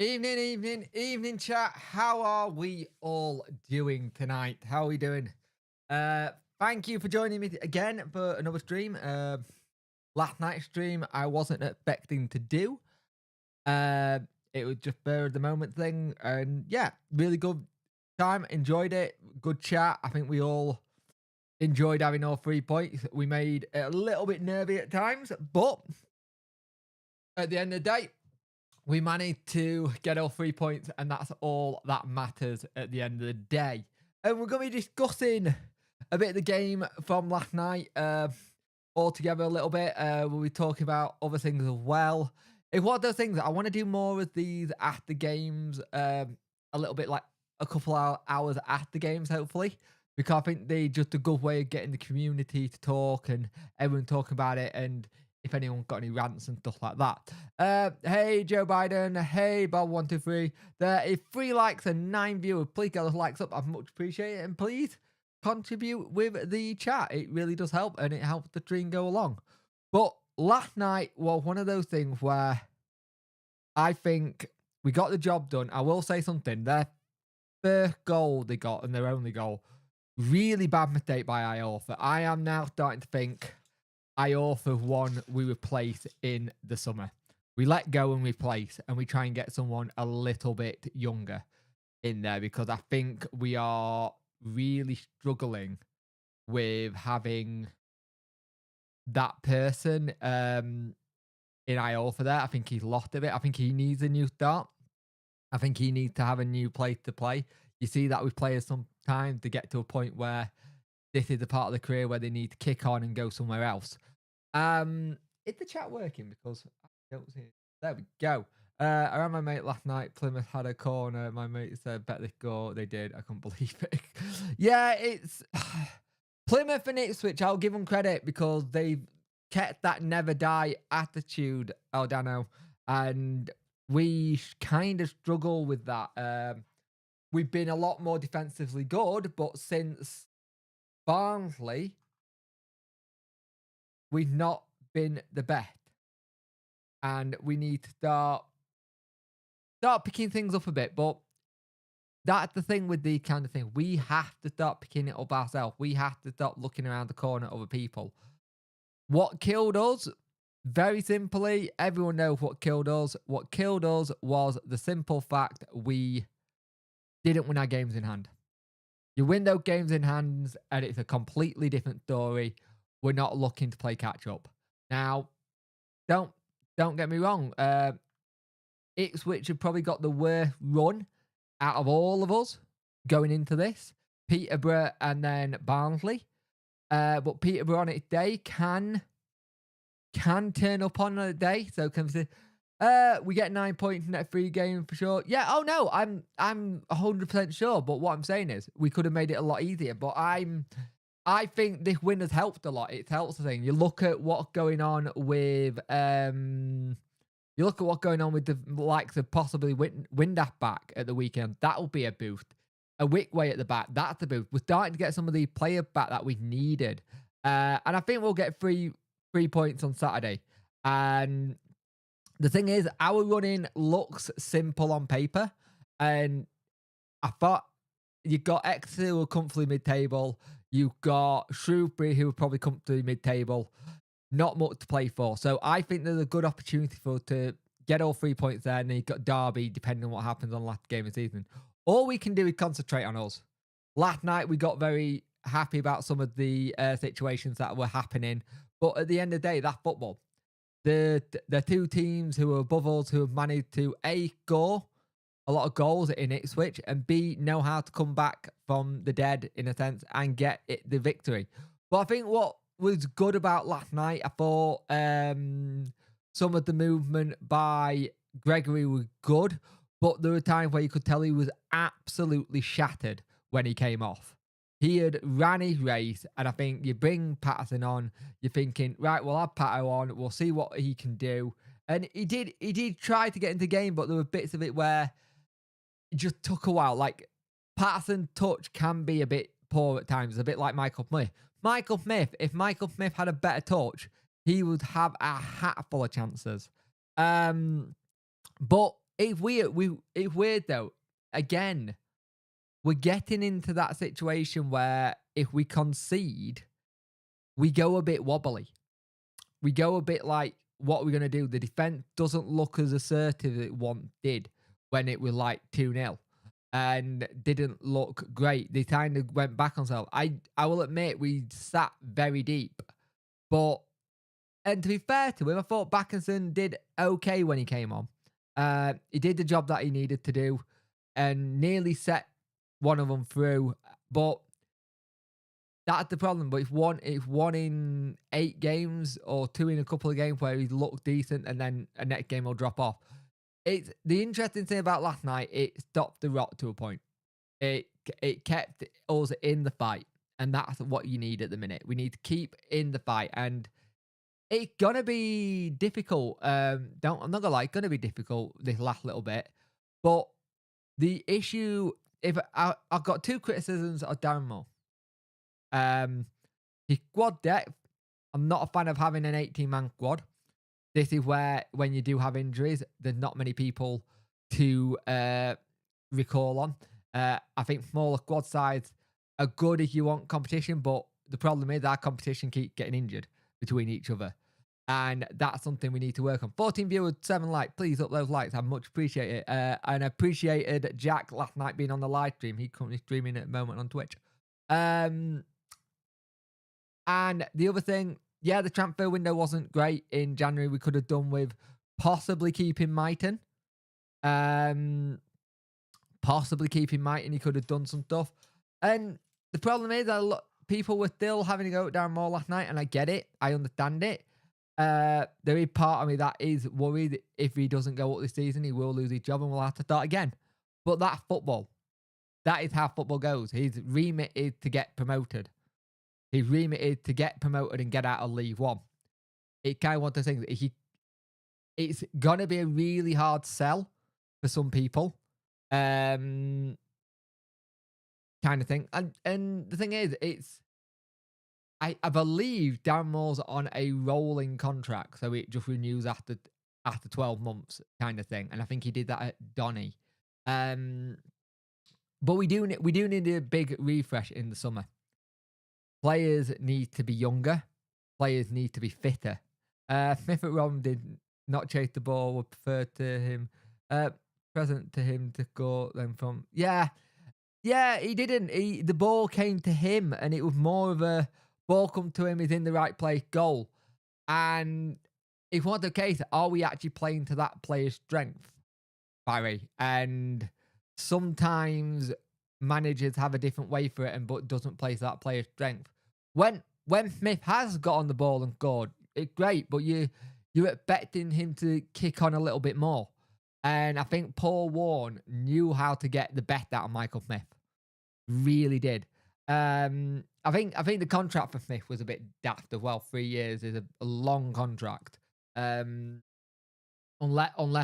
Evening, chat. How are we all doing tonight? How are we doing? Thank you for joining me again for another stream. Last night's stream I wasn't expecting to do. Uh, it was just spur of the moment thing, and yeah, really good time. Enjoyed it. Good chat. I think we all enjoyed having all 3 points. We made it a little bit nervy at times, but at the end of the day, we managed to get all 3 points, and that's all that matters at the end of the day. And we're going to be discussing a bit of the game from last night all together a little bit. We'll be talking about other things as well. It's one of those things that I want to do more of these after games, a little bit like a couple hours after games, hopefully, because I think they're just a good way of getting the community to talk and everyone talking about it, and if anyone got any rants and stuff like that. Hey, Joe Biden. Hey, Bob123. There is 3 likes and 9 viewers. Please get those likes up. I'd much appreciate it. And please contribute with the chat. It really does help, and it helps the stream go along. But last night was one of those things where I think we got the job done. I will say something. Their first goal they got, and their only goal, really bad mistake by Iorfa. I am now starting to think Iorfa one we replace in the summer. We let go and replace, and we try and get someone a little bit younger in there, because I think we are really struggling with having that person in Iorfa there. I think he's lost a bit. I think he needs a new start. I think he needs to have a new place to play. You see that with players sometimes to get to a point where this is the part of the career where they need to kick on and go somewhere else. Is the chat working? Because I don't see it. There we go. I ran my mate last night. Plymouth had a corner. My mate said, bet they score. They did. I couldn't believe it. Yeah, it's Plymouth and Ipswich. I'll give them credit because they've kept that never die attitude, Aldano. And we kind of struggle with that. We've been a lot more defensively good, but since Barnsley, we've not been the best, and we need to start picking things up a bit. But that's the thing with the kind of thing. We have to start picking it up ourselves. We have to stop looking around the corner at other people. What killed us? Very simply, everyone knows what killed us. What killed us was the simple fact we didn't win our games in hand. You win those games in hands, and it's a completely different story. We're not looking to play catch up. Now, don't get me wrong. Ipswich have probably got the worst run out of all of us going into this. Peterborough and then Barnsley. But Peterborough on its day can turn up on a day. So we get 9 points in that 3 game for sure. Yeah. Oh no, I'm 100% sure. But what I'm saying is we could have made it a lot easier. But I think this win has helped a lot. It helps the thing. You look at what's going on with the likes of possibly Windass back at the weekend. That'll be a boost. A Wickway at the back. That's a boost. We're starting to get some of the players back that we needed. And I think we'll get 3 points on Saturday. And the thing is, our running looks simple on paper. And I thought you've got Exeter who are comfortably mid-table. You've got Shrewsbury who are probably comfortably mid-table. Not much to play for. So I think there's a good opportunity for us to get all 3 points there. And then you've got Derby, depending on what happens on the last game of the season. All we can do is concentrate on us. Last night, we got very happy about some of the situations that were happening. But at the end of the day, that's football. The 2 teams who are above us, who have managed to, A, score a lot of goals in Ipswich, and B, know how to come back from the dead, in a sense, and get the victory. But I think what was good about last night, I thought some of the movement by Gregory was good, but there were times where you could tell he was absolutely shattered when he came off. He had ran his race, and I think you bring Patterson on, you're thinking, right, we'll have Pato on, we'll see what he can do. And he did try to get into the game, but there were bits of it where it just took a while. Like, Patterson touch can be a bit poor at times, a bit like Michael Smith. If Michael Smith had a better touch, he would have a hat full of chances. But it's weird. It's weird though. Again, we're getting into that situation where if we concede, we go a bit wobbly. We go a bit like, what are we going to do? The defense doesn't look as assertive as it once did when it was like 2-0 and didn't look great. They kind of went back on themselves. I will admit we sat very deep, but and to be fair to him, I thought Backinson did okay when he came on. He did the job that he needed to do and nearly set one of them through. But that's the problem. But if one in 8 games or 2 in a couple of games where he looked decent and then a next game will drop off. It's the interesting thing about last night, it stopped the rot to a point. It kept us in the fight. And that's what you need at the minute. We need to keep in the fight. And it's gonna be difficult. I'm not gonna lie, it's gonna be difficult this last little bit. But the issue, if I've got 2 criticisms of Darren Moore. His squad depth. I'm not a fan of having an 18-man squad. This is where, when you do have injuries, there's not many people to recall on. I think smaller squad sides are good if you want competition, but the problem is our competition keeps getting injured between each other. And that's something we need to work on. 14 viewers, 7 likes. Please up those likes. I much appreciate it. And I appreciated Jack last night being on the live stream. He's currently streaming at the moment on Twitch. And the other thing, yeah, the transfer window wasn't great in January. We could have done with possibly keeping Mighton. Possibly keeping Mighton. He could have done some stuff. And the problem is that people were still having to go at Darren Moore last night, and I get it. I understand it. There is part of me that is worried if he doesn't go up this season, he will lose his job and we'll have to start again. But that's football. That is how football goes. His remit is to get promoted. His remit is to get promoted and get out of League One. It kind of one of the things. It's gonna be a really hard sell for some people, kind of thing. And the thing is, I believe Darren Moore's on a rolling contract, so it just renews after 12 months, kind of thing. And I think he did that at Donny. But we do need a big refresh in the summer. Players need to be younger. Players need to be fitter. Smith at Rom did not chase the ball. Would prefer to him, present to him to go then from. Yeah, he didn't. The ball came to him, and it was more of a ball come to him. He's in the right place, goal. And if not the case, are we actually playing to that player's strength, Barry? And sometimes managers have a different way for it, but doesn't play to that player's strength. When Smith has got on the ball and scored, it's great, but you're expecting him to kick on a little bit more. And I think Paul Warne knew how to get the best out of Michael Smith. Really did. I think the contract for Smith was a bit daft as well. 3 years is a long contract. Unless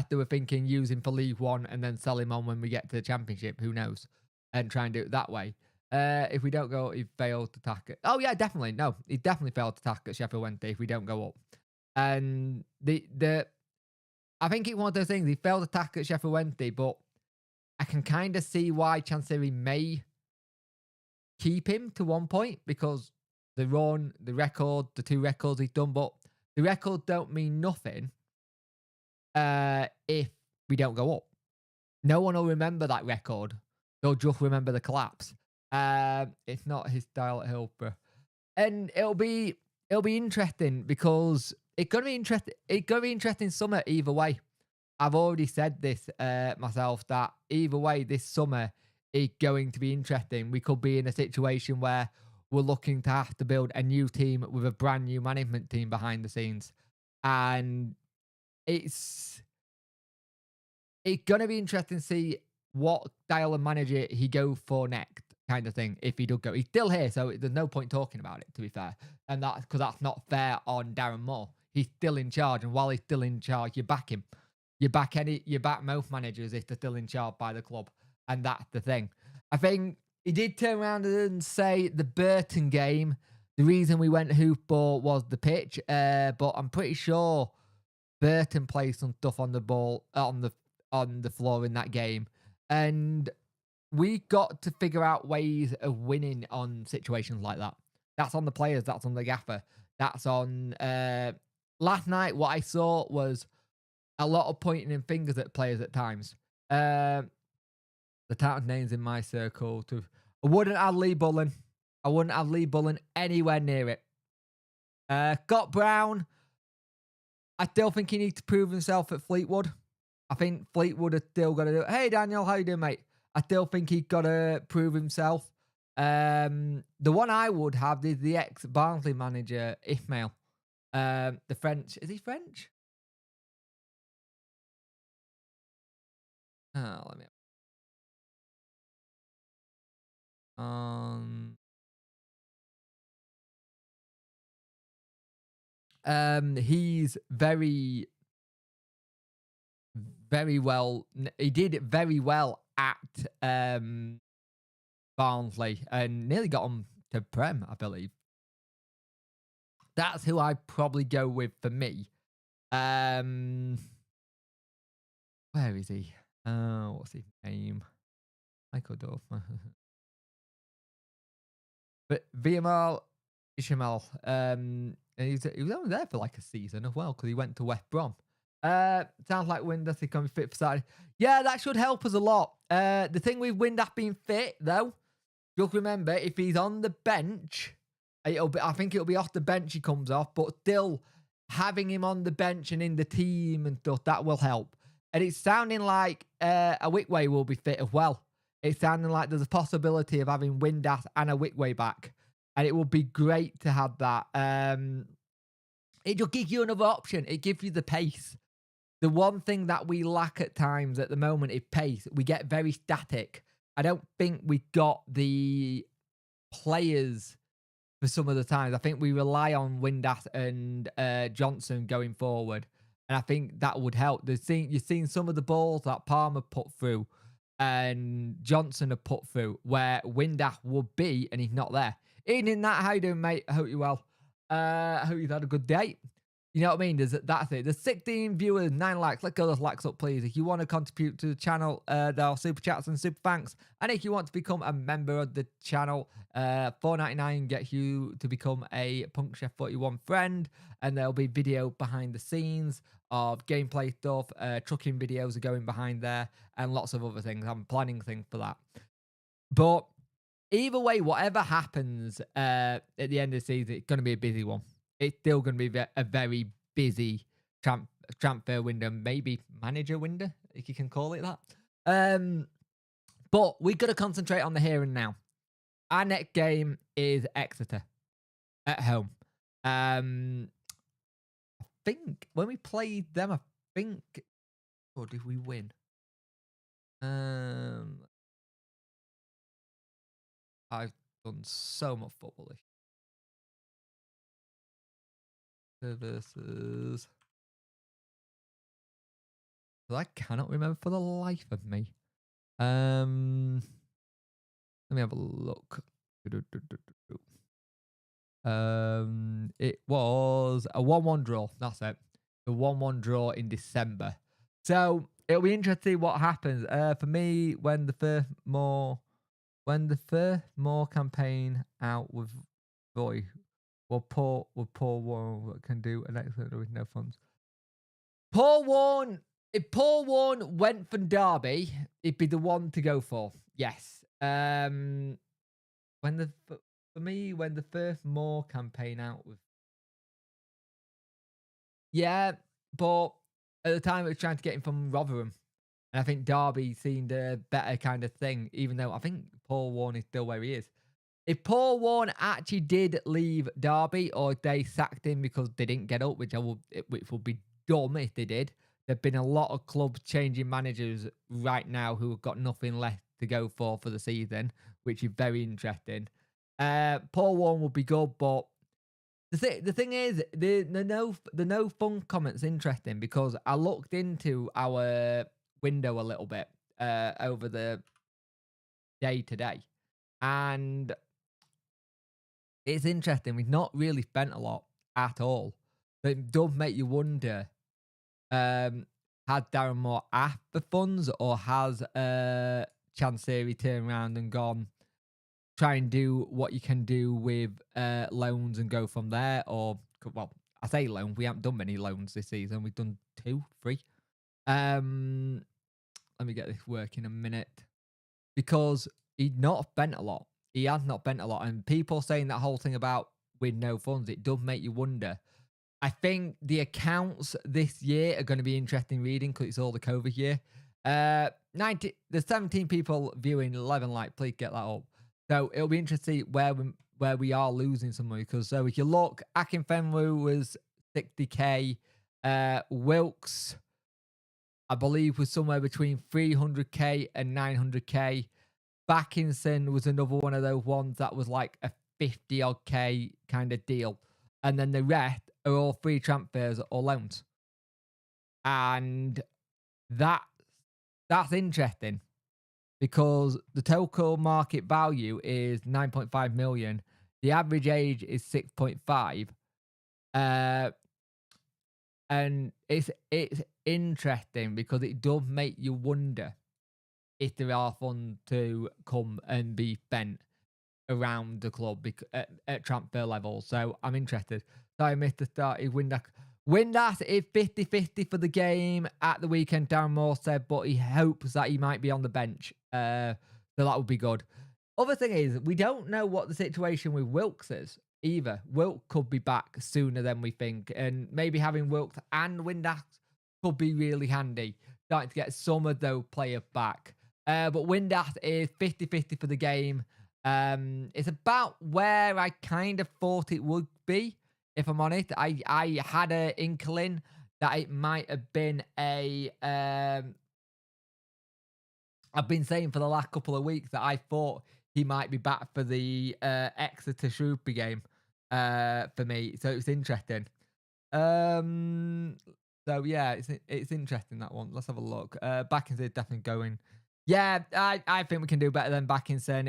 they were thinking use him for League One and then sell him on when we get to the Championship. Who knows? And try and do it that way. If we don't go, he failed to tack it. Oh yeah, definitely. No, he definitely failed to tack at Sheffield Wednesday if we don't go up. And I think it's one of those things. He failed to tack at Sheffield Wednesday, but I can kind of see why Chancery may keep him to one point, because the run, the record, the 2 records he's done, but the records don't mean nothing if we don't go up. No one will remember that record. They'll just remember the collapse. It's not his style at Hillsborough. And it'll be interesting because it's gonna be interesting summer either way. I've already said this myself, that either way this summer is going to be interesting. We could be in a situation where we're looking to have to build a new team with a brand new management team behind the scenes. And it's gonna be interesting to see what style of manager he go for next, kind of thing. If he does go, he's still here, so there's no point talking about it, to be fair. And that's because that's not fair on Darren Moore. He's still in charge, and while he's still in charge, you back him. You back most managers if they're still in charge by the club, and that's the thing. I think he did turn around and say the Burton game, the reason we went hoofball was the pitch, but I'm pretty sure Burton played some stuff on the ball on on the floor in that game. And we got to figure out ways of winning on situations like that. That's on the players. That's on the gaffer. That's on... last night, what I saw was a lot of pointing in fingers at players at times. The town names in my circle. I wouldn't have Lee Bullen. I wouldn't have Lee Bullen anywhere near it. Scott Brown, I still think he needs to prove himself at Fleetwood. I think Fleetwood has still got to do it. Hey, Daniel, how you doing, mate? I still think he's got to prove himself. The one I would have is the ex-Barnsley manager, Ismail. The French. Is he French? Oh, let me... he's very, very well. He did it very well at Barnsley and nearly got him to Prem, I believe. That's who I'd probably go with for me. Where is he? What's his name? Michael Dorf. But Viamal Ismail, he was only there for like a season as well because he went to West Brom. Sounds like Windass is going to be fit for Saturday. Yeah, that should help us a lot. The thing with Windass being fit, though, just remember, if he's on the bench, I think it'll be off the bench he comes off, but still having him on the bench and in the team and stuff, that will help. And it's sounding like a Wickway will be fit as well. It's sounding like there's a possibility of having Windass and a Wickway back. And it would be great to have that. It just gives you another option. It gives you the pace. The one thing that we lack at times at the moment is pace. We get very static. I don't think we got the players for some of the times. I think we rely on Windass and Johnson going forward. And I think that would help. You've seen some of the balls that Palmer put through and Johnson have put through where Windass would be and he's not there. Evening, Nat. How you doing, mate? I hope you're well. I hope you've had a good day. You know what I mean? That's it. There's 16 viewers, 9 likes. Let's go those likes up, please. If you want to contribute to the channel, there are super chats and super thanks. And if you want to become a member of the channel, $4.99 gets you to become a Punk Chef 41 friend. And there'll be video behind the scenes of gameplay stuff. Trucking videos are going behind there. And lots of other things. I'm planning things for that. But either way, whatever happens at the end of the season, it's going to be a busy one. It's still going to be a very busy transfer window, maybe manager window, if you can call it that. But we've got to concentrate on the here and now. Our next game is Exeter at home. I think when we played them, or did we win? I've done so much football versus... I cannot remember for the life of me. Let me have a look. It was a 1-1 draw. That's it. The 1-1 draw in December. So it'll be interesting what happens. For me, when the first more campaign out with Roy, Paul Warren can do an excellent with no funds. If Paul Warren went from Derby, it'd be the one to go for. Yes. When the first more campaign out with, yeah, but at the time it was trying to get him from Rotherham, and I think Derby seemed a better kind of thing. Even though I think Paul Warren is still where he is. If Paul Warren actually did leave Derby, or they sacked him because they didn't get up, which would be dumb if they did. There've been a lot of clubs changing managers right now who have got nothing left to go for the season, which is very interesting. Paul Warren would be good, but the thing is, the no fun comment's interesting because I looked into our window a little bit over the day today, and it's interesting. We've not really spent a lot at all, but it does make you wonder. has Darren Moore asked for funds, or has Chansiri turned around and gone, try and do what you can do with loans and go from there? Or, well, I say loan, we haven't done many loans this season. We've done 2, 3. Let me get this working a minute. Because he'd not spent a lot. He has not spent a lot. And people saying that whole thing about with no funds, it does make you wonder. I think the accounts this year are going to be interesting reading because it's all the COVID year. There's 17 people viewing 11 like, please get that up. So it'll be interesting where we are losing some money. Because so if you look, Akinfenwa was 60k. Wilkes, I believe, was somewhere between 300k and 900k. Backinson was another one of those ones that was like a 50 odd k kind of deal. And then the rest are all free transfers or loans. And that's interesting because the total market value is 9.5 million. The average age is 6.5. And it's interesting because it does make you wonder if there are funds to come and be spent around the club at transfer level. So I'm interested. So I missed the start. Windass is 50-50 for the game at the weekend, Darren Moore said, but he hopes that he might be on the bench. So that would be good. Other thing is, we don't know what the situation with Wilkes is either. Wilkes could be back sooner than we think, and maybe having Wilkes and Windass could be really handy. Starting to get some of those players back. But Windass is 50-50 for the game. It's about where I kind of thought it would be, if I'm honest. I had an inkling that it might have been a... I've been saying for the last couple of weeks that I thought he might be back for the Exeter Shrewsbury game for me. So it's interesting. So yeah, it's interesting, that one. Let's have a look. Backinson definitely going. Yeah, I think we can do better than Backinson.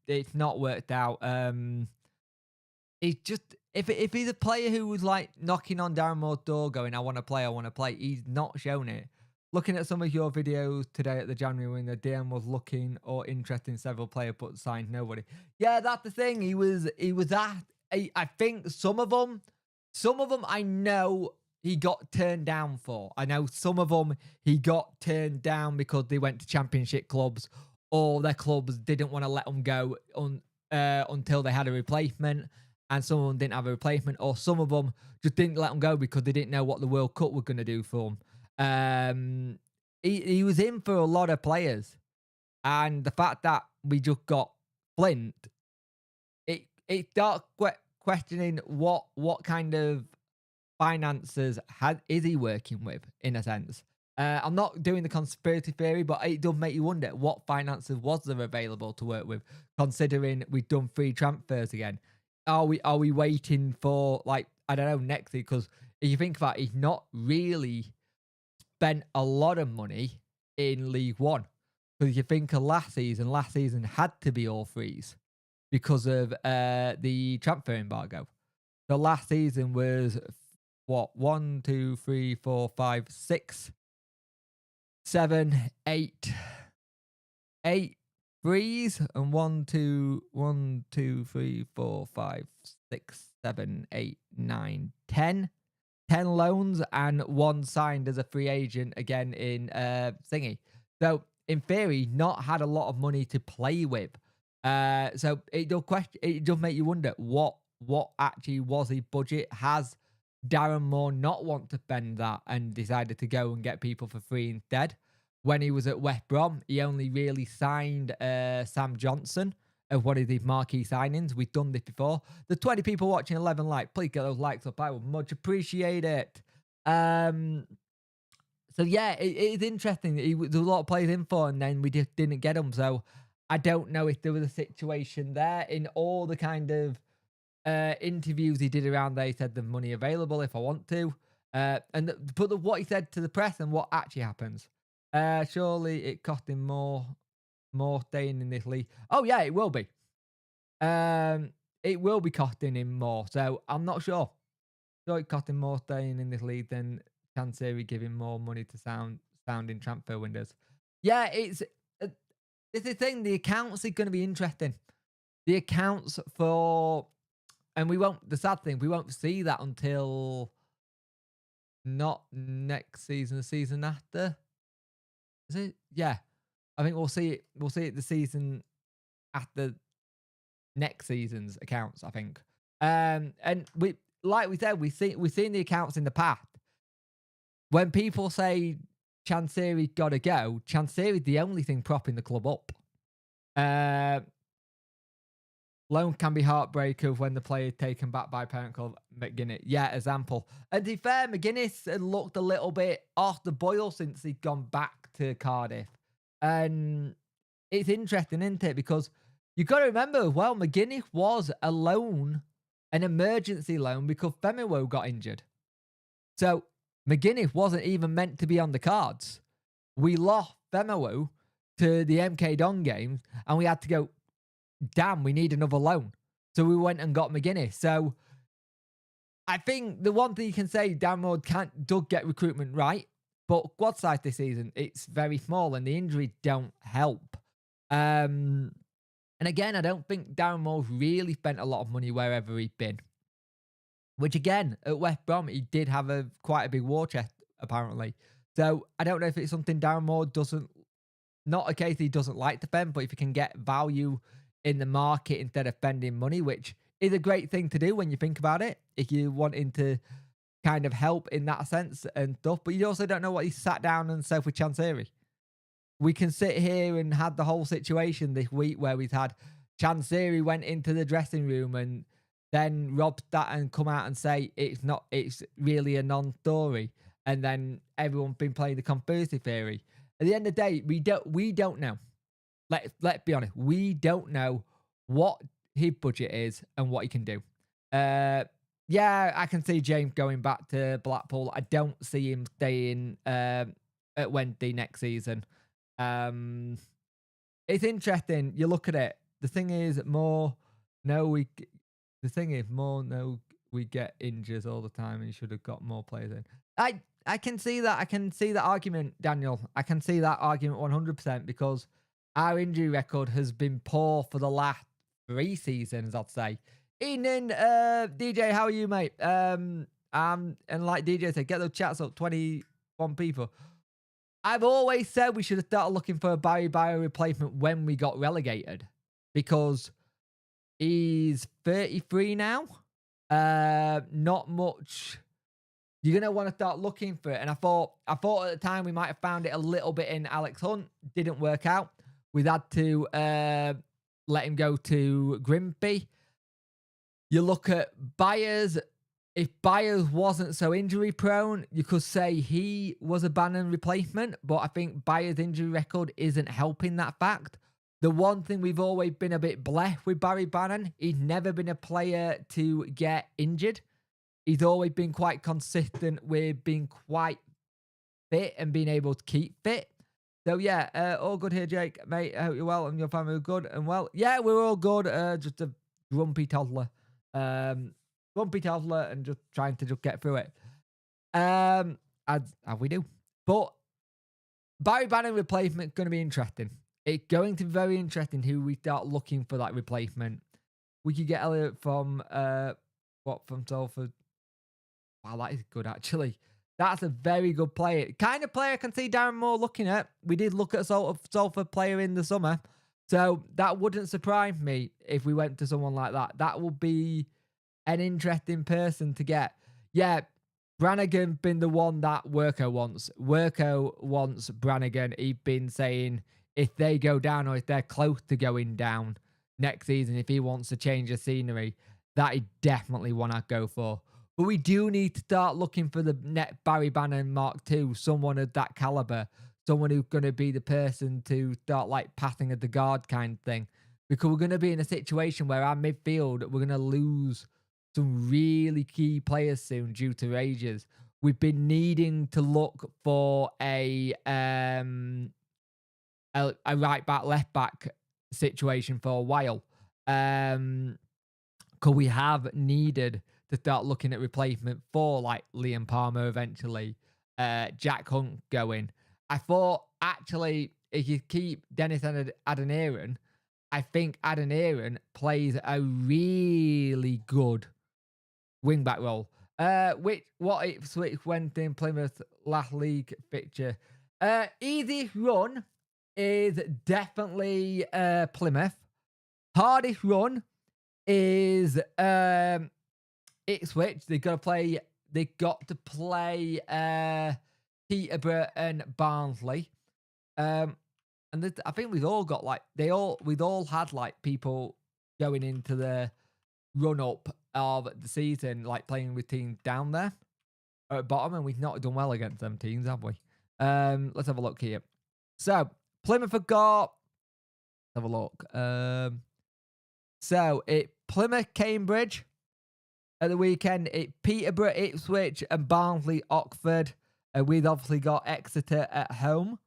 It's not worked out. It's just if he's a player who was like knocking on Darren Moore's door, going, I want to play. He's not shown it. Looking at some of your videos today at the January when the DM was looking or interested in several players but signed nobody. Yeah, that's the thing. He was at. I think some of them I know he got turned down for. I know some of them he got turned down because they went to championship clubs or their clubs didn't want to let them go until they had a replacement, and some of them didn't have a replacement, or some of them just didn't let them go because they didn't know what the World Cup was going to do for them. He was in for a lot of players, and the fact that we just got Flint, it starts questioning what kind of finances is he working with, in a sense. I'm not doing the conspiracy theory, but it does make you wonder what finances was there available to work with, considering we've done 3 transfers again. Are we waiting for, like, I don't know, next year? Because if you think about it, he's not really spent a lot of money in League One. Because if you think of last season had to be all threes because of the transfer embargo. So last season was what, 1, 2, 3, 4, 5, 6, 7, 8 threes, and 1, 2, 3, 4, 5, 6, 7, 8, 9, 10 loans, and 1 signed as a free agent again in thingy. So in theory, not had a lot of money to play with. So it does make you wonder what actually was his budget. Has Darren Moore not want to spend that and decided to go and get people for free instead? When he was at West Brom, he only really signed Sam Johnson of one of these marquee signings. We've done this before. The 20 people watching 11 likes, please get those likes up. I would much appreciate it. So yeah, it is interesting. There was a lot of players in for, and then we just didn't get them. So I don't know if there was a situation there. In all the kind of interviews he did around there, he said the money available if I want to. But what he said to the press and what actually happens. Surely it cost him more staying in this league. Oh yeah, it will be. It will be costing him more. So I'm not sure. Sure, it cost him more staying in this league than Chansiri giving more money to sounding transfer windows. Yeah, it's the thing. The accounts are going to be interesting. The accounts for, and we won't. The sad thing, we won't see that until not next season, the season after. Is it? Yeah, I think we'll see it. We'll see it the season after next season's accounts, I think. And we, like we said, we've seen the accounts in the past. When people say Chansiri gotta go, Chansiri's the only thing propping the club up. Loan can be heartbreaker when the player is taken back by parent club. McGuinness. Yeah, example. And to be fair, McGuinness had looked a little bit off the boil since he'd gone back to Cardiff. And it's interesting, isn't it? Because you've got to remember, well, McGuinness was a loan, an emergency loan, because Femiwo got injured. So McGuinness wasn't even meant to be on the cards. We lost Femiwo to the MK Don games, and we had to go, damn, we need another loan. So we went and got McGuinness. So I think the one thing you can say, Dan Ward does get recruitment right, but squad size this season, it's very small, and the injuries don't help. And again, I don't think Darren Moore's really spent a lot of money wherever he'd been. Which again, at West Brom, he did have quite a big war chest, apparently. So I don't know if it's something Darren Moore doesn't, not a case he doesn't like to spend, but if you can get value in the market instead of spending money, which is a great thing to do when you think about it, if you're wanting to kind of help in that sense and stuff. But you also don't know what he sat down and said with Chansiri. We can sit here and had the whole situation this week where we've had Chansiri went into the dressing room and then Rob Statten come out and say it's really a non-story, and then everyone's been playing the conspiracy theory. At the end of the day, we don't know. Let's be honest, we don't know what his budget is and what he can do. Yeah, I can see James going back to Blackpool. I don't see him staying at Wednesday next season. It's interesting. You look at it. The thing is, we get injuries all the time, and you should have got more players in. I can see that. I can see that argument, Daniel. I can see that argument 100% because our injury record has been poor for the last 3 seasons, I'd say. Evening, DJ, how are you, mate? And like DJ said, get those chats up, 21 people. I've always said we should have started looking for a Barry Bio replacement when we got relegated because he's 33 now. Not much. You're going to want to start looking for it. And I thought at the time we might have found it a little bit in Alex Hunt. Didn't work out. We've had to let him go to Grimby. You look at Byers. If Byers wasn't so injury prone, you could say he was a Bannon replacement. But I think Byers' injury record isn't helping that fact. The one thing we've always been a bit blessed with Barry Bannon, he's never been a player to get injured. He's always been quite consistent with being quite fit and being able to keep fit. So yeah, all good here, Jake. Mate, I hope you're well and your family are good and well. Yeah, we're all good. Just a grumpy toddler. And just trying to just get through it. As we do. But Barry Bannon replacement is going to be interesting. It's going to be very interesting who we start looking for that replacement. We could get Elliot from Salford. Wow, that is good actually. That's a very good player. Kind of player I can see Darren Moore looking at. We did look at a Salford player in the summer. So that wouldn't surprise me if we went to someone like that. That would be an interesting person to get. Yeah, Brannigan been the one that Worko wants. Worko wants Brannigan. He's been saying if they go down or if they're close to going down next season, if he wants to change the scenery, that he definitely want to go for. But we do need to start looking for the net Barry Bannon Mark II, someone of that caliber, someone who's going to be the person to start like passing at the guard kind of thing. Because we're going to be in a situation where our midfield, we're going to lose some really key players soon due to ages. We've been needing to look for a right back, left back situation for a while. Because we have needed to start looking at replacement for like Liam Palmer eventually. Jack Hunt going. I thought, actually, if you keep Dennis Adeniran, I think Adeniran plays a really good wing-back role. What if Switch went in Plymouth last league fixture? Easiest run is definitely Plymouth. Hardest run is Ipswich. They got to play Peterborough and Barnsley. And I think we've all got we've all had like people going into the run up of the season, like playing with teams down there at bottom, and we've not done well against them teams, have we? Let's have a look here. So Plymouth have got. Let's have a look. So Plymouth, Cambridge at the weekend. Peterborough, Ipswich, and Barnsley, Oxford. We've obviously got Exeter at home.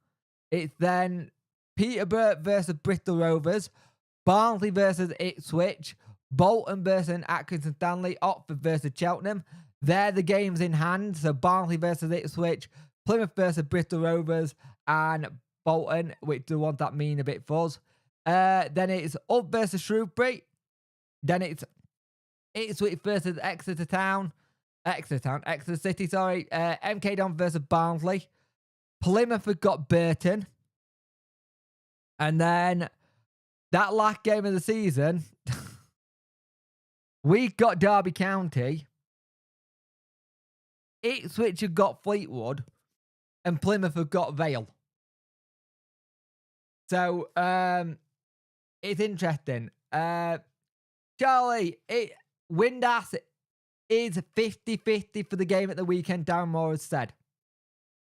It's then Peterborough versus Bristol Rovers, Barnsley versus Ipswich, Bolton versus Atkinson Stanley, Oxford versus Cheltenham. They're the games in hand. So Barnsley versus Ipswich, Plymouth versus Bristol Rovers, and Bolton, which the ones that mean a bit for us. Then it's Up versus Shrewsbury. Then it's Ipswich versus Exeter City, sorry. MK Don versus Barnsley. Plymouth have got Burton. And then that last game of the season, we got Derby County. Ipswich have got Fleetwood. And Plymouth have got Vale. So, it's interesting. Charlie, Windass is 50-50 for the game at the weekend, Darren Moore has said.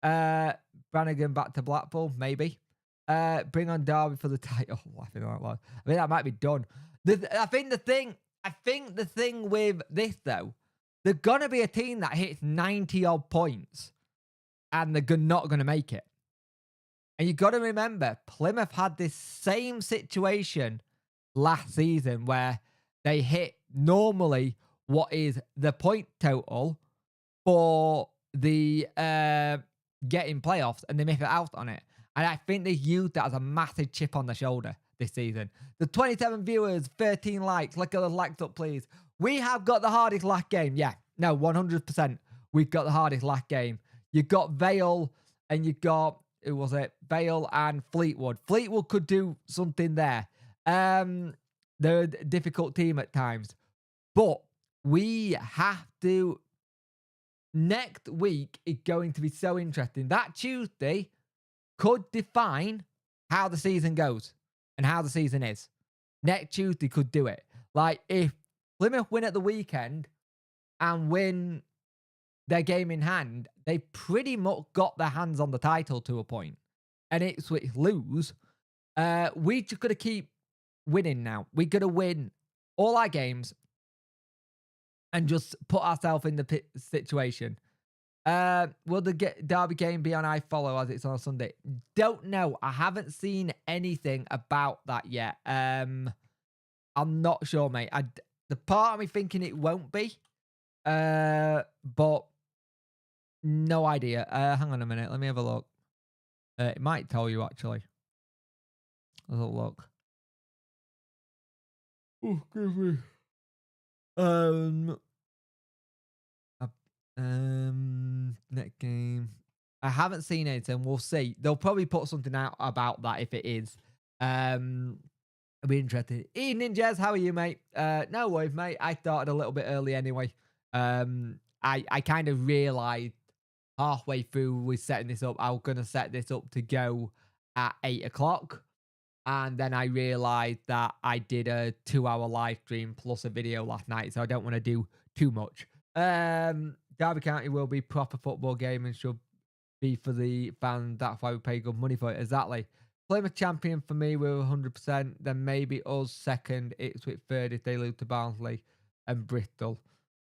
Brannigan back to Blackpool, maybe. Bring on Derby for the title. Laughing out loud. I mean, that might be done. I think the thing with this, though, they're going to be a team that hits 90-odd points, and they're not going to make it. And you've got to remember, Plymouth had this same situation last season where they hit normally what is the point total for the getting playoffs, and they miss it out on it. And I think they used that as a massive chip on the shoulder this season. The 27 viewers, 13 likes. Look at the likes up, please. We have got the hardest last game. Yeah, no, 100%. We've got the hardest last game. You got Vale, and you got, who was it? Vale and Fleetwood. Fleetwood could do something there. They're a difficult team at times. But we have to... Next week is going to be so interesting. That Tuesday could define how the season goes and how the season is. Next Tuesday could do it. Like, if Plymouth win at the weekend and win their game in hand, they pretty much got their hands on the title to a point. And Ipswich lose. We just got to keep winning now. We got to win all our games and just put ourselves in the situation. Will the Derby game be on iFollow as it's on Sunday? Don't know. I haven't seen anything about that yet. I'm not sure, mate. The part of me thinking it won't be. But no idea. Hang on a minute. Let me have a look. It might tell you, actually. Let's have a look. Oh, excuse me. Next game. I haven't seen anything. We'll see. They'll probably put something out about that if it is. I'll be interested. Evening, Jez. How are you, mate? No worries, mate. I started a little bit early anyway. I kind of realised halfway through we setting this up, I was going to set this up to go at 8 o'clock. And then I realised that I did a 2-hour live stream plus a video last night, so I don't want to do too much. Derby County will be proper football game and should be for the fans. That's why we pay good money for it. Exactly. Plymouth champion for me with 100%. Then maybe us second. Ipswich third if they lose to Barnsley and Bristol.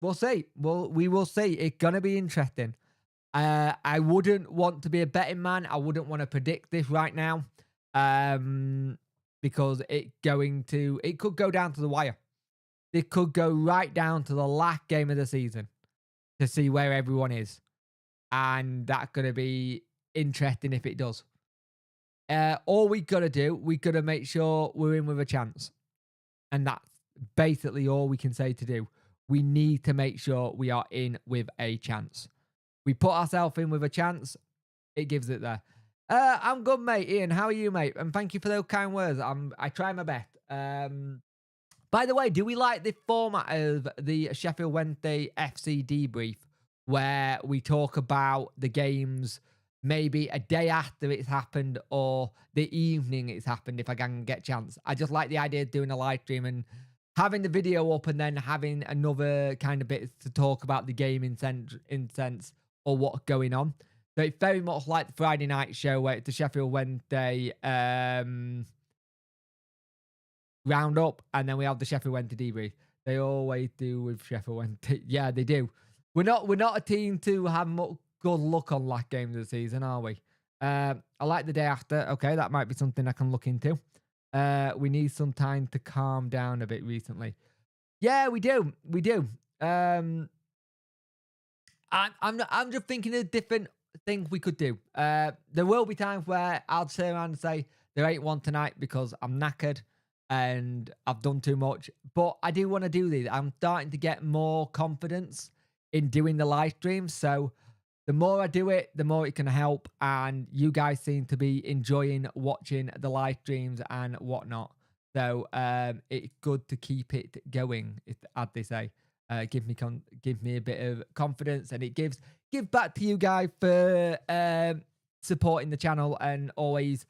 We'll see. We will see. It's going to be interesting. I wouldn't want to be a betting man. I wouldn't want to predict this right now. Because it could go down to the wire. It could go right down to the last game of the season to see where everyone is. and that's going to be interesting if it does. All we got to do, we got to make sure we're in with a chance. And that's basically all we can say to do. We need to make sure we are in with a chance. We put ourselves in with a chance, it gives it there. I'm good, mate. Ian, how are you, mate? And thank you for those kind words. I try my best. By the way, do we like the format of the Sheffield Wednesday FC debrief, where we talk about the games maybe a day after it's happened or the evening it's happened if I can get chance? I just like the idea of doing a live stream and having the video up and then having another kind of bit to talk about the game in sense or what's going on. So it's very much like the Friday night show where it's the Sheffield Wednesday roundup, and then we have the Sheffield Wednesday debrief. They always do with Sheffield Wednesday. Yeah, they do. We're not a team to have good luck on last games of the season, are we? I like the day after. Okay, that might be something I can look into. We need some time to calm down a bit recently. Yeah, we do. We do. I'm just thinking of different things we could do. There will be times where I'll turn around and say there ain't one tonight because I'm knackered and I've done too much. But I do want to do these. I'm starting to get more confidence in doing the live streams. So the more I do it, the more it can help. And you guys seem to be enjoying watching the live streams and whatnot. So it's good to keep it going, as they say. Give me a bit of confidence, and it give back to you guys for supporting the channel and always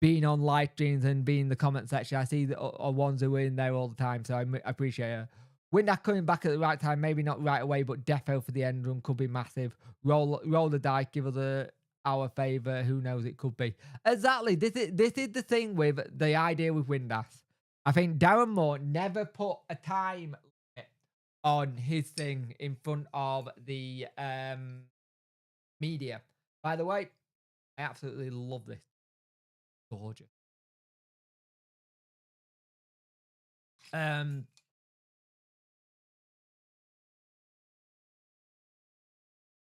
being on live streams and being in the comment section. I see the ones who are in there all the time, so I appreciate it. Windass coming back at the right time, maybe not right away, but defo for the end run could be massive. Roll the dice, give us our favour. Who knows? It could be exactly. This is the thing with the idea with Windass. I think Darren Moore never put a time on his thing in front of the media. By the way, I absolutely love this. Gorgeous.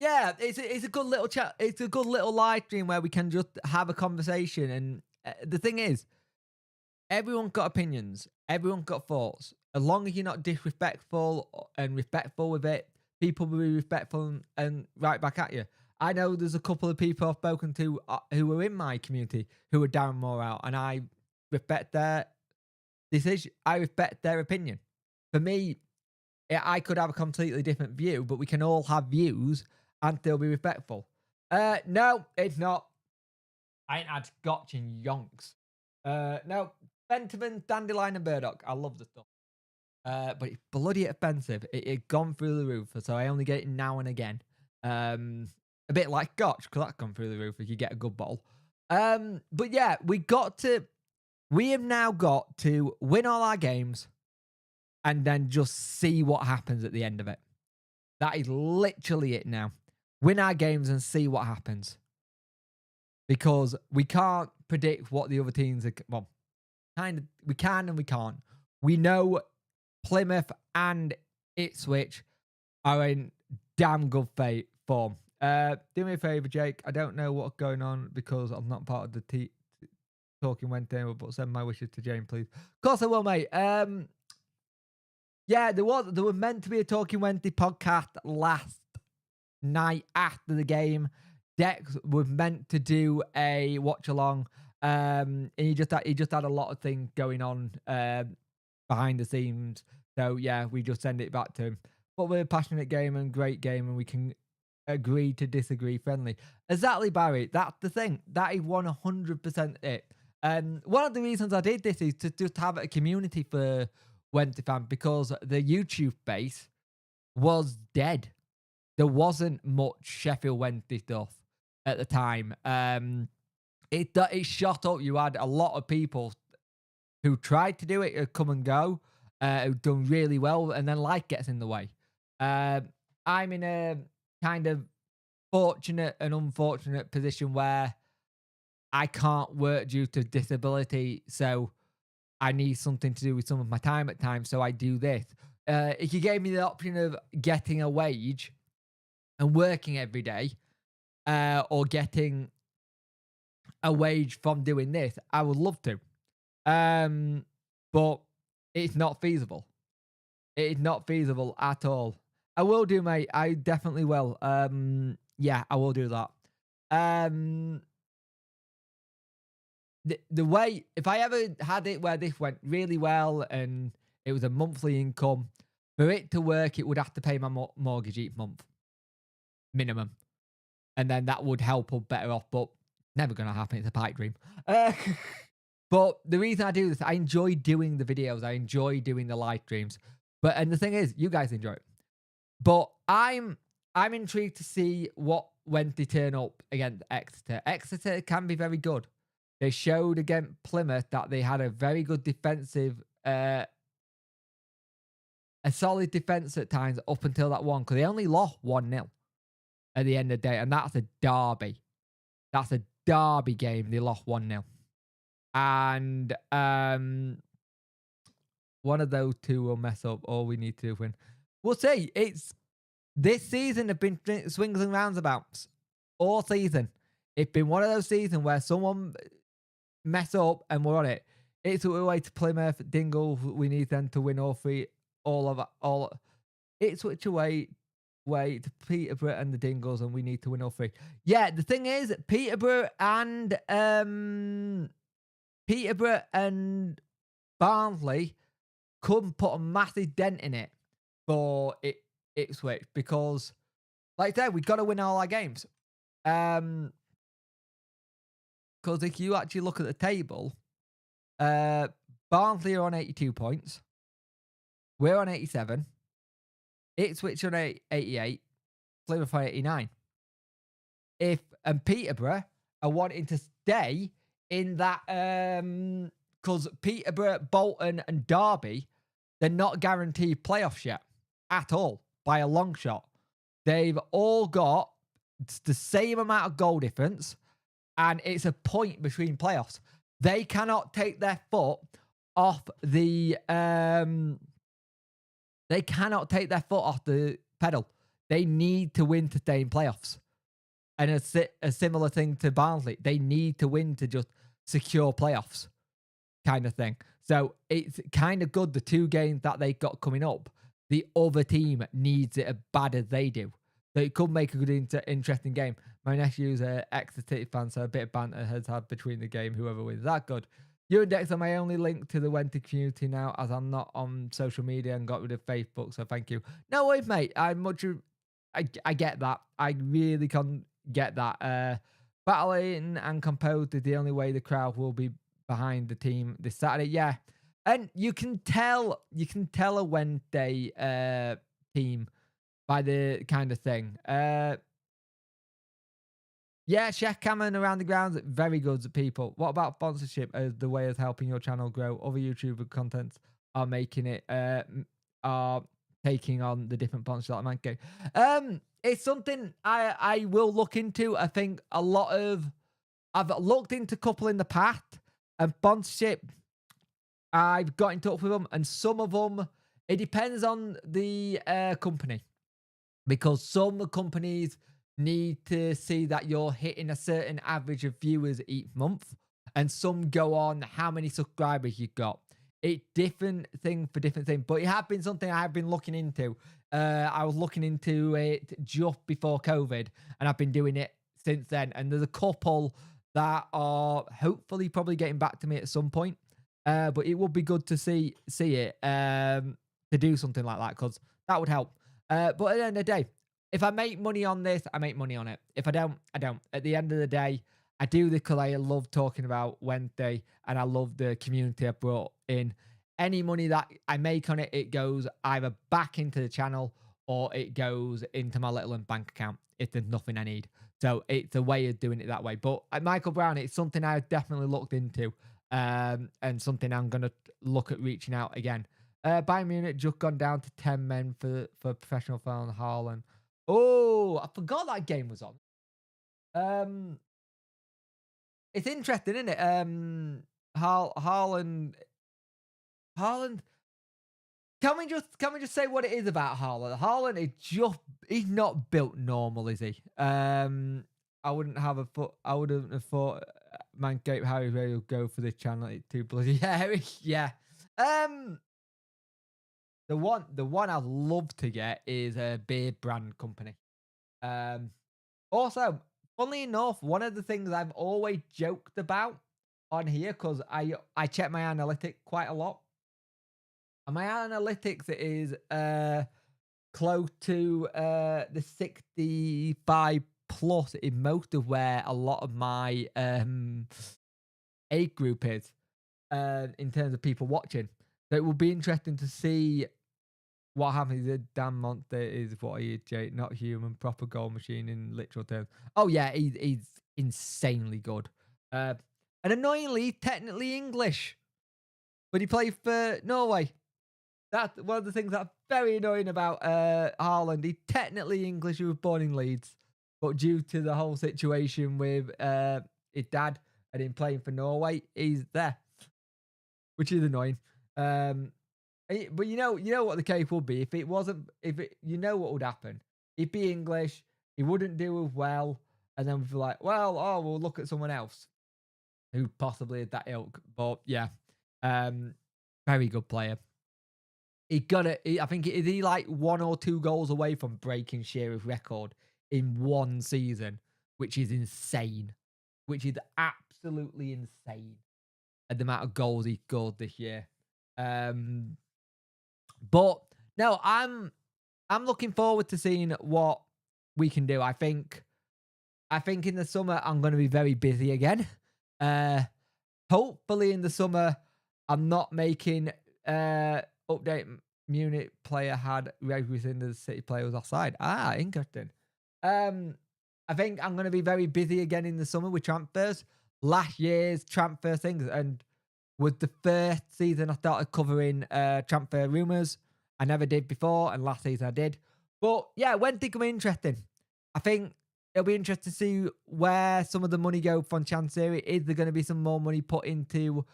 Yeah, it's a good little chat. It's a good little live stream where we can just have a conversation. And the thing is, everyone's got opinions. Everyone's got thoughts. As long as you're not disrespectful and respectful with it, people will be respectful and right back at you. I know there's a couple of people I've spoken to who are in my community who are Darren Moore out, and I respect their decision. I respect their opinion. For me, I could have a completely different view, but we can all have views and still be respectful. No, it's not. I ain't had scotch and yonks. No, Fentimans, Dandelion and Burdock. I love the stuff. But it's bloody expensive. It gone through the roof, so I only get it now and again. A bit like scotch, because that's gone through the roof if you get a good bottle. But yeah, we have now got to win all our games and then just see what happens at the end of it. That is literally it now. Win our games and see what happens. Because we can't predict what the other teams are... Well, kind of, we can and we can't. We know Plymouth and Ipswich are in damn good form. Do me a favour, Jake. I don't know what's going on because I'm not part of the Talking Wednesday, but send my wishes to Jane, please. Of course I will, mate. Yeah, there were meant to be a Talking Wednesday podcast last night after the game. Dex was meant to do a watch along. And he just had a lot of things going on behind the scenes. So yeah, we just send it back to him. But we're a passionate game and great game, and we can agree to disagree friendly. Exactly, Barry. That's the thing. That is 100% it. One of the reasons I did this is to just have a community for Wednesday fans, because the YouTube base was dead. There wasn't much Sheffield Wednesday stuff at the time. It shot up. You had a lot of people who tried to do it, come and go, who've done really well, and then life gets in the way. I'm in a kind of fortunate and unfortunate position where I can't work due to disability, so I need something to do with some of my time at times, so I do this. If you gave me the option of getting a wage and working every day, or getting a wage from doing this, I would love to. But it's not feasible. It is not feasible at all. I will do, mate. I definitely will. Yeah, I will do that. Um, the way, if I ever had it where this went really well and it was a monthly income, for it to work, it would have to pay my mortgage each month, minimum, and then that would help us better off. But never gonna happen. It's a pipe dream. Uh, but the reason I do this, I enjoy doing the videos. I enjoy doing the live streams. But and the thing is, you guys enjoy it. But I'm intrigued to see when they turn up against Exeter. Exeter can be very good. They showed against Plymouth that they had a very good defensive, a solid defense at times up until that one, because they only lost 1-0 at the end of the day, and that's a derby. That's a derby game. They lost 1-0. And one of those two will mess up, or we need to win. We'll see. This season have been swings and roundabouts all season. It's been one of those seasons where someone mess up and we're on it. It's away to Plymouth, Dingle. We need them to win all three. All. It's switch away to Peterborough and the Dingles, and we need to win all three. Yeah, the thing is, Peterborough and Barnsley couldn't put a massive dent in it for Ipswich, because, like I said, we've got to win all our games. Because if you actually look at the table, Barnsley are on 82 points. We're on 87. Ipswich on 88. Plymouth on 89. And Peterborough are wanting to stay in that, because Peterborough, Bolton, and Derby, they're not guaranteed playoffs yet at all by a long shot. They've all got the same amount of goal difference, and it's a point between playoffs. They cannot take their foot off the pedal. They need to win to stay in playoffs. And a similar thing to Barnsley. They need to win to just secure playoffs, kind of thing. So it's kind of good, the two games that they got coming up, the other team needs it as bad as they do. So it could make a good, interesting game. My nephew's an Exeter fan, so a bit of banter has had between the game, whoever wins. That good. You and Dex are my only link to the Wenty community now, as I'm not on social media and got rid of Facebook, so thank you. No worries, mate. I get that. I really can get that. Battling and composed is the only way the crowd will be behind the team this Saturday. Yeah. And you can tell a Wednesday team by the kind of thing. Yeah, Chef Cameron around the grounds, very good people. What about sponsorship as the way of helping your channel grow? Other YouTuber contents are making it, are taking on the different sponsorship like Manco. It's something I will look into. I think I've looked into a couple in the past, and sponsorship, I've got in touch with them, and some of them, it depends on the company, because some companies need to see that you're hitting a certain average of viewers each month, and some go on how many subscribers you've got. It's different thing for different things, but it has been something I have been looking into. I was looking into it just before COVID, and I've been doing it since then. And there's a couple that are hopefully probably getting back to me at some point. But it would be good to see it, to do something like that, because that would help. But at the end of the day, if I make money on this, I make money on it. If I don't, I don't. At the end of the day, I do this because I love talking about Wednesday, and I love the community I brought in. Any money that I make on it, it goes either back into the channel or it goes into my little bank account if there's nothing I need. So it's a way of doing it that way. But at Michael Brown, it's something I've definitely looked into, and something I'm going to look at reaching out again. Bayern Munich just gone down to 10 men for professional foul on Haaland. Oh, I forgot that game was on. It's interesting, isn't it? Haaland. Can we just say what it is about Haaland? Haaland is he's not built normal, is he? I wouldn't have a foot. I wouldn't have thought Manscaped Harry Ray would go for this channel. It's too bloody hairy. Yeah. Um, the one I'd love to get is a beard brand company. Um, Also, funnily enough, one of the things I've always joked about on here, because I check my analytics quite a lot, and my analytics is close to the 65 plus in most of where a lot of my age group is in terms of people watching. So it will be interesting to see what happens. The damn monster is what he is, Jay, not human, proper goal machine in literal terms. Oh yeah, he's insanely good. And annoyingly, technically English, but he plays for Norway. That's one of the things that's very annoying about Haaland. He's technically English. He was born in Leeds, but due to the whole situation with his dad and him playing for Norway, he's there, which is annoying. But you know what the case would be if it wasn't. You know what would happen. He'd be English. He wouldn't do as well, and then we'd be like, well, we'll look at someone else who possibly had that ilk. But yeah, very good player. He got it. I think is he like 1 or 2 goals away from breaking Shearer's record in one season, which is insane. Which is absolutely insane at the amount of goals he scored this year. But no, I'm looking forward to seeing what we can do. I think in the summer I'm going to be very busy again. Hopefully in the summer I'm not making update Munich player had everything the City player was offside. Interesting. I think I'm going to be very busy again in the summer with transfers. Last year's transfer things, and with the first season I started covering transfer rumours. I never did before, and last season I did. But yeah, when things come interesting. I think it'll be interesting to see where some of the money go from Chansiri. Is there going to be some more money put into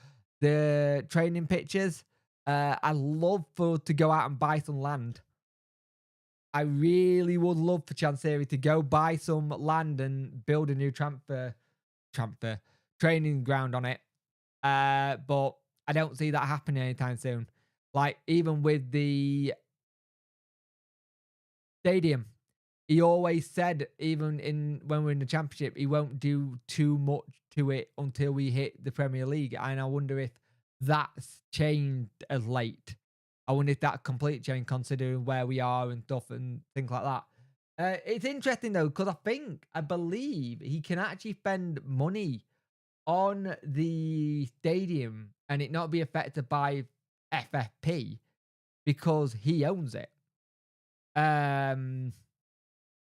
the training pitches? I'd love to go out and buy some land. I really would love for Chansiri to go buy some land and build a new transfer training ground on it. But I don't see that happening anytime soon. Like, even with the stadium, he always said, even when we're in the Championship, he won't do too much to it until we hit the Premier League. And I wonder if that's changed as late. I wonder if that complete change, considering where we are and stuff and things like that. It's interesting though, because I believe he can actually spend money on the stadium and it not be affected by FFP because he owns it.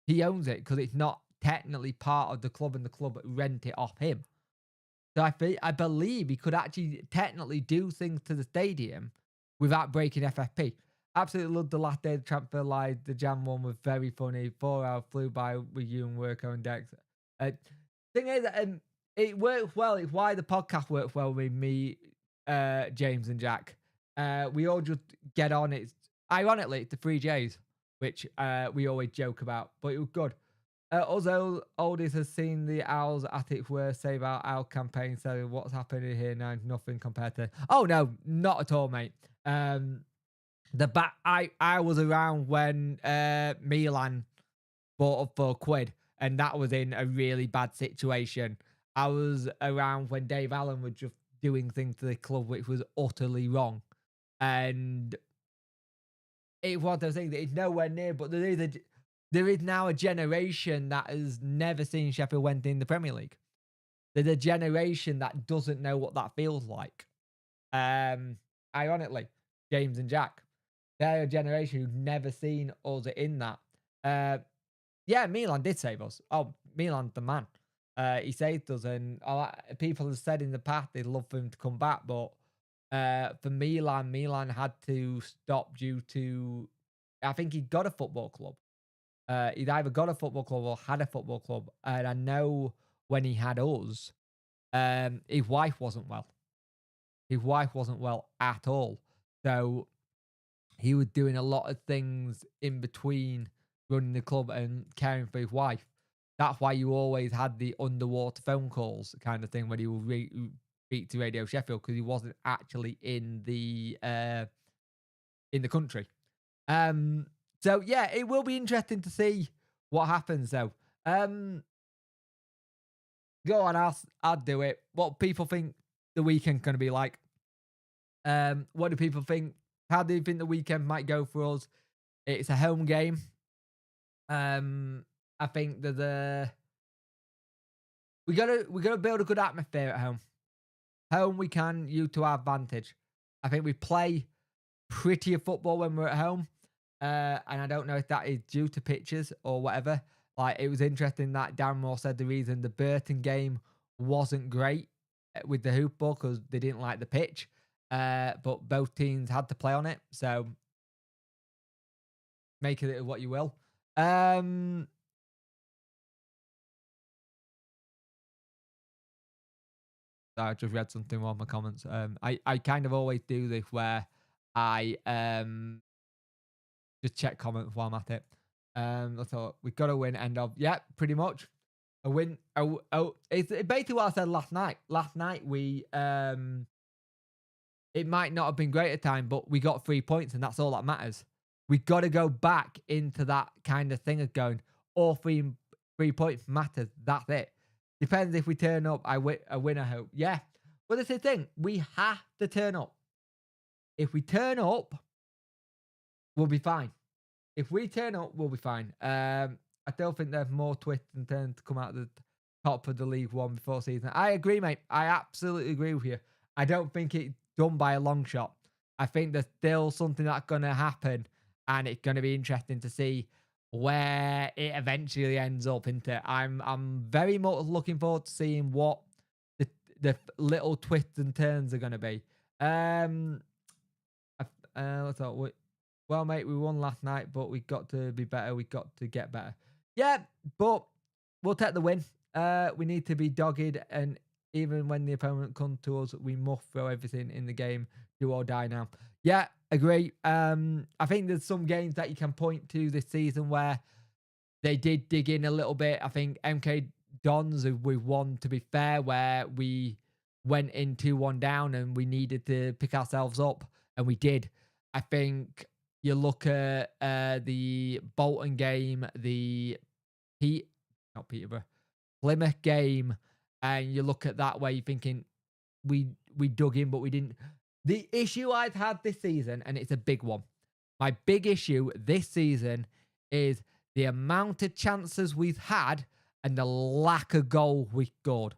He owns it because it's not technically part of the club and the club rent it off him. So I believe he could actually technically do things to the stadium without breaking FFP. Absolutely loved the last day of the transfer live. The Jam one was very funny. 4 hours flew by with you and Worko and Dex. Thing is, it works well. It's why the podcast works well with me, James and Jack. We all just get on. It's ironically it's the 3Js, which we always joke about, but it was good. Also, Oldies has seen the Owls at its worst, save our Owl campaign. So what's happening here now? Nothing compared to. Oh no, not at all, mate. I was around when Milan bought up for £1, and that was in a really bad situation. I was around when Dave Allen was just doing things to the club which was utterly wrong, and it was those things that is nowhere near. But there is now a generation that has never seen Sheffield Wednesday in the Premier League. There's a generation that doesn't know what that feels like. Ironically, James and Jack, they're a generation who've never seen us in that. Yeah, Milan did save us. Oh, Milan's the man. He saved us, and people have said in the past they'd love for him to come back, but for Milan had to stop due to, I think he'd got a football club. He'd either got a football club or had a football club, and I know when he had us, his wife wasn't well. His wife wasn't well at all, so he was doing a lot of things in between running the club and caring for his wife. That's why you always had the underwater phone calls kind of thing when he would speak to Radio Sheffield, because he wasn't actually in the country. So yeah, it will be interesting to see what happens though. Go on, I'll do it. What people think the weekend going to be like? What do people think? How do you think the weekend might go for us? It's a home game. I think that we gotta build a good atmosphere at home. Home we can use to our advantage. I think we play prettier football when we're at home. And I don't know if that is due to pitches or whatever. Like, it was interesting that Darren Moore said the reason the Burton game wasn't great with the hoop ball because they didn't like the pitch. But both teams had to play on it. So make it what you will. I just read something on my comments. I kind of always do this where I just check comments while I'm at it. I thought we've got to win. End of, yeah, pretty much a win. It's basically what I said last night. Last night we it might not have been great at time, but we got 3 points, and that's all that matters. We got to go back into that kind of thing of going, all 3 points matters. That's it. Depends if we turn up. I win, I hope. Yeah. But that's the thing. We have to turn up. If we turn up, we'll be fine. If we turn up, we'll be fine. I still think there's more twists and turns to come out of the top of the League One before season. I agree, mate. I absolutely agree with you. I don't think it's done by a long shot. I think there's still something that's going to happen, and it's going to be interesting to see where it eventually ends up into. I'm very much looking forward to seeing what the little twists and turns are going to be. Let's talk. Well, mate, we won last night, but we got to be better. We got to get better. Yeah, but we'll take the win. We need to be dogged, and even when the opponent comes to us, we must throw everything in the game, do or die now. Yeah, agree. I think there's some games that you can point to this season where they did dig in a little bit. I think MK Dons, we won, to be fair, where we went in 2-1 down and we needed to pick ourselves up, and we did. I think you look at the Bolton game, the Plymouth game, and you look at that where you're thinking we dug in, but we didn't. The issue I've had this season, and it's a big one, my big issue this season is the amount of chances we've had and the lack of goal we scored.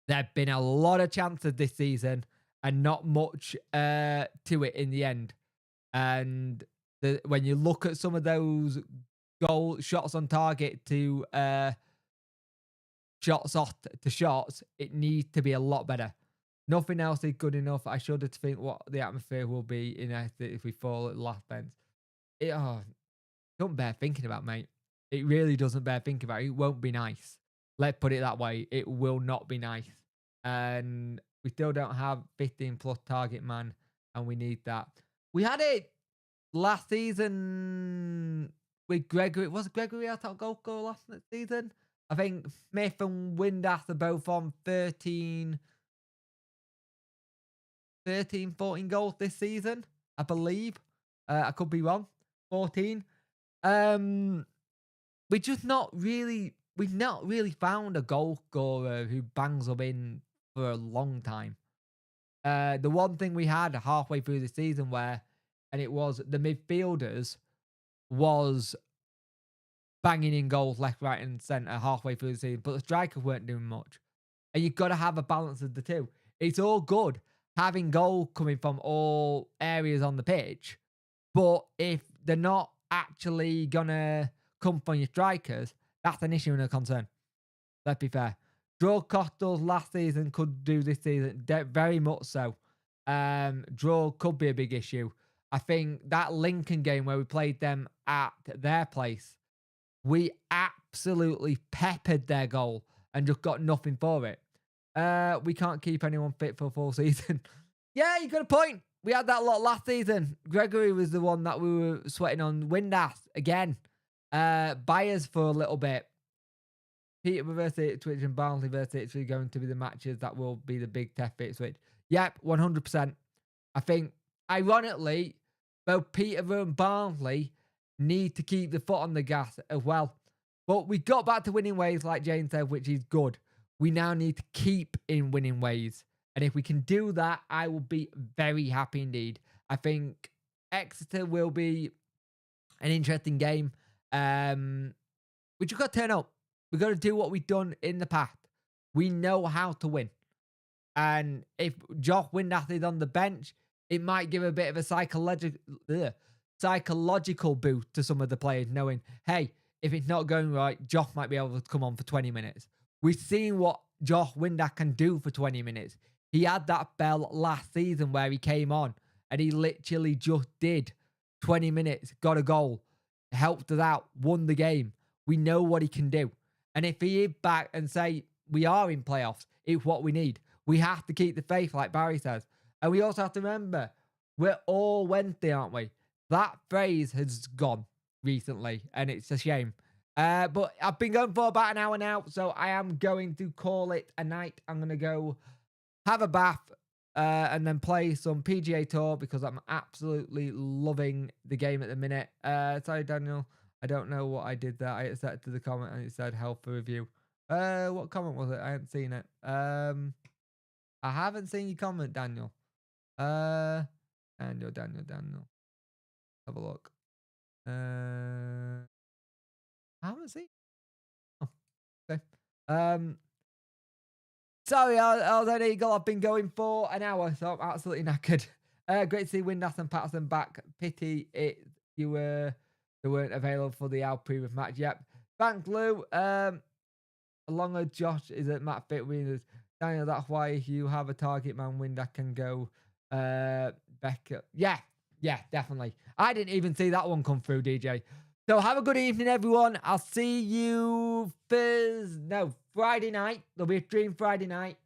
There have been a lot of chances this season and not much to it in the end. And when you look at some of those goal shots on target to shots off to shots, it needs to be a lot better. Nothing else is good enough. I shudder to think what the atmosphere will be in if we fall at the last bench. It don't bear thinking about, mate. It really doesn't bear thinking about. It won't be nice. Let's put it that way. It will not be nice. And we still don't have 15 plus target man, and we need that. We had it last season with Gregory. Was Gregory our top goal scorer last season? I think Smith and Windass are both on 13, 14 goals this season, I believe. I could be wrong. 14. We've not really found a goal scorer who bangs them in for a long time. The one thing we had halfway through the season and it was the midfielders was banging in goals left, right, and centre halfway through the season, but the strikers weren't doing much. And you've got to have a balance of the two. It's all good having goal coming from all areas on the pitch, but if they're not actually gonna come from your strikers, that's an issue and a concern. Let's be fair. Draw cost us last season, could do this season, very much so. Draw could be a big issue. I think that Lincoln game where we played them at their place, we absolutely peppered their goal and just got nothing for it. We can't keep anyone fit for a full season. Yeah, you got a point. We had that lot last season. Gregory was the one that we were sweating on. Windass again. Byers for a little bit. Peterborough versus Ipswich and Barnsley versus Ipswich are going to be the matches that will be the big test for Ipswich. Yep, 100%. I think, ironically, both Peterborough and Barnsley need to keep the foot on the gas as well. But we got back to winning ways, like Jane said, which is good. We now need to keep in winning ways. And if we can do that, I will be very happy indeed. I think Exeter will be an interesting game. We just got to turn up. We've got to do what we've done in the past. We know how to win. And if Josh Windass is on the bench, it might give a bit of a psychological boost to some of the players, knowing, hey, if it's not going right, Josh might be able to come on for 20 minutes. We've seen what Josh Windass can do for 20 minutes. He had that spell last season where he came on and he literally just did 20 minutes, got a goal, helped us out, won the game. We know what he can do. And if he is back and say, we are in playoffs, it's what we need. We have to keep the faith, like Barry says. And we also have to remember, we're all Wednesday, aren't we? That phrase has gone recently, and it's a shame. But I've been going for about an hour now, so I am going to call it a night. I'm going to go have a bath and then play some PGA Tour because I'm absolutely loving the game at the minute. Sorry, Daniel. I don't know what I did there. I accepted the comment and it said health for review. What comment was it? I haven't seen it. I haven't seen your comment, Daniel. Daniel. Have a look. I haven't seen. Oh, okay. Sorry, I was an eagle. I've been going for an hour, so I'm absolutely knackered. Great to see Windass and Patterson back. Pity they weren't available for the Al previous match. Yep. Thanks, Lou. Along with Josh is at Matt Fit winners. Daniel, that's why if you have a target man, Windass can go Becca. Yeah, definitely. I didn't even see that one come through, DJ. So have a good evening, everyone. I'll see you Friday night. There'll be a stream Friday night.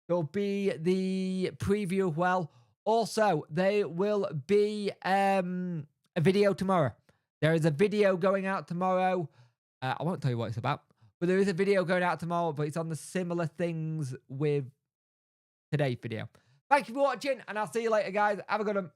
There'll be the preview as well. Also, there will be a video tomorrow. There is a video going out tomorrow. I won't tell you what it's about, but there is a video going out tomorrow, but it's on the similar things with today's video. Thank you for watching, and I'll see you later, guys. Have a good one.